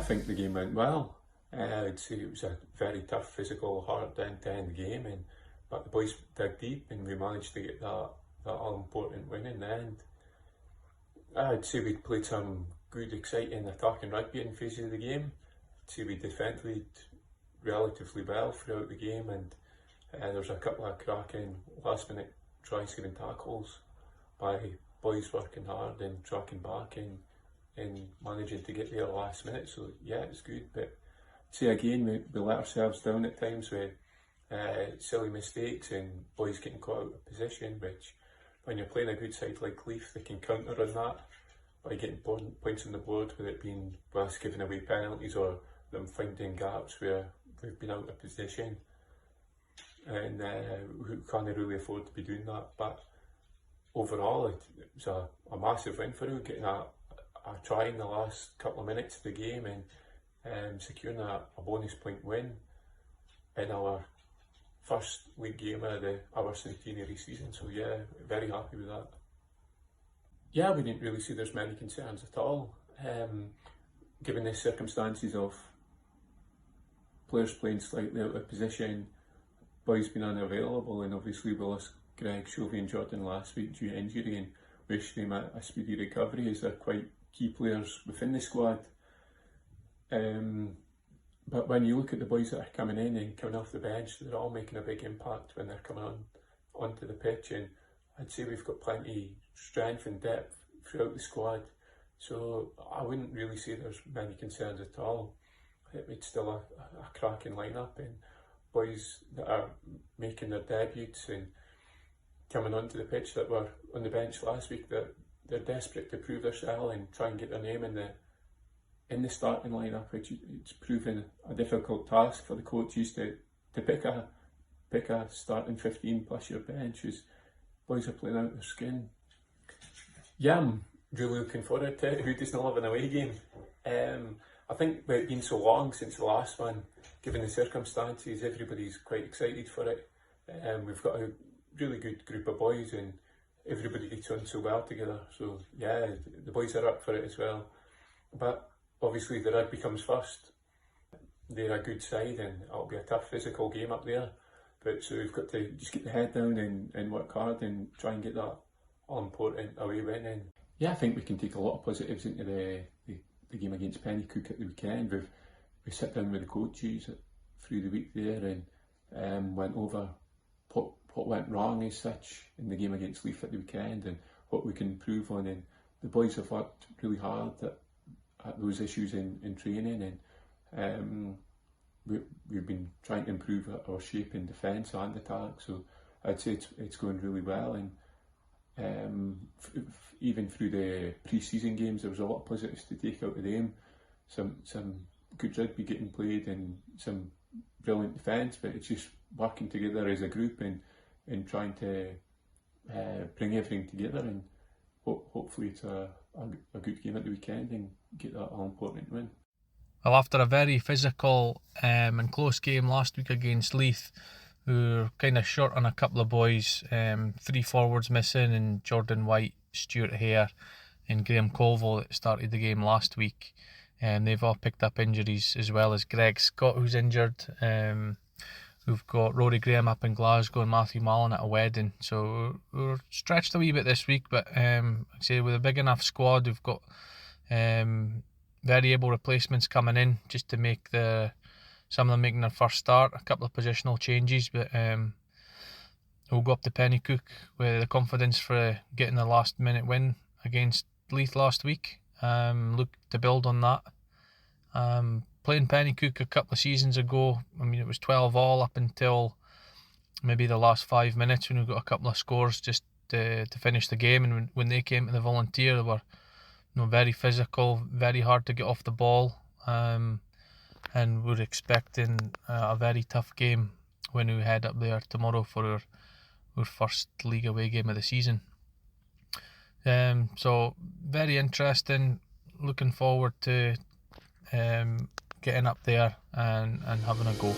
think the game went well. I'd say it was a very tough, physical, hard end-to-end game, but the boys dug deep and we managed to get that all-important win in the end. I'd say we played some good, exciting attacking rugby in phases of the game. I'd say we defended relatively well throughout the game, and there was a couple of cracking last-minute try-scoring tackles by boys working hard and tracking back and managing to get there last minute. So yeah, it was good. But say again, we let ourselves down at times with silly mistakes and boys getting caught out of position, which when you're playing a good side like Leith, they can counter on that by getting points on the board, with it being us giving away penalties or them finding gaps where we've been out of position, and we can't really afford to be doing that. But overall, it was a massive win for us, getting a try in the last couple of minutes of the game and securing a bonus point win in our first league game of our centenary season. So yeah, very happy with that. Yeah, we didn't really see there's many concerns at all, given the circumstances of players playing slightly out of position, boys being unavailable, and obviously we lost Greg, Shovey and Jordan last week due to injury, and wish them a speedy recovery, as they're quite key players within the squad. But when you look at the boys that are coming in and coming off the bench, they're all making a big impact when they're coming onto the pitch, and I'd say we've got plenty strength and depth throughout the squad. So I wouldn't really say there's many concerns at all. It's still a cracking lineup, and boys that are making their debuts and coming onto the pitch that were on the bench last week, that they're desperate to prove themselves and try and get their name in the starting lineup, which it's proven a difficult task for the coaches to pick a starting 15 plus your bench, as boys are playing out their skin. Yeah, I'm really looking forward to it. Who doesn't love an away game? I think with it being so long since the last one, given the circumstances, everybody's quite excited for it. We've got a really good group of boys and everybody gets on so well together. So yeah, the boys are up for it as well. But obviously the rugby comes first. They're a good side and it'll be a tough physical game up there. But so we've got to just get the head down and work hard and try and get that all important away win. And yeah, I think we can take a lot of positives into the game against Penicuik at the weekend. We sat down with the coaches through the week there and went over what went wrong as such in the game against Leith at the weekend and what we can improve on. And the boys have worked really hard at those issues in training, and we've been trying to improve our shape in defence and attack. So I'd say it's going really well. And even through the pre-season games, there was a lot of positives to take out of them. Some good rugby getting played and some brilliant defence, but it's just working together as a group and trying to bring everything together, and hopefully it's a good game at the weekend and get that all-important win. Well, after a very physical and close game last week against Leith, we were kind of short on a couple of boys, 3 forwards missing, and Jordan White, Stuart Hare and Graham Colville that started the game last week. They've all picked up injuries, as well as Greg Scott, who's injured. We've got Rory Graham up in Glasgow and Matthew Mallon at a wedding. So we're stretched a wee bit this week, but like I say, with a big enough squad, we've got very able replacements coming in just to make some of them making their first start, a couple of positional changes, but we'll go up to Penicuik with the confidence for getting the last minute win against Leith last week. Look to build on that. Playing Penicuik a couple of seasons ago, I mean, it was 12-all up until maybe the last 5 minutes when we got a couple of scores just to finish the game. And when they came to the Volunteer, they were very physical, very hard to get off the ball, and we're expecting a very tough game when we head up there tomorrow for our first league away game of the season. So very interesting, looking forward to getting up there and having a go.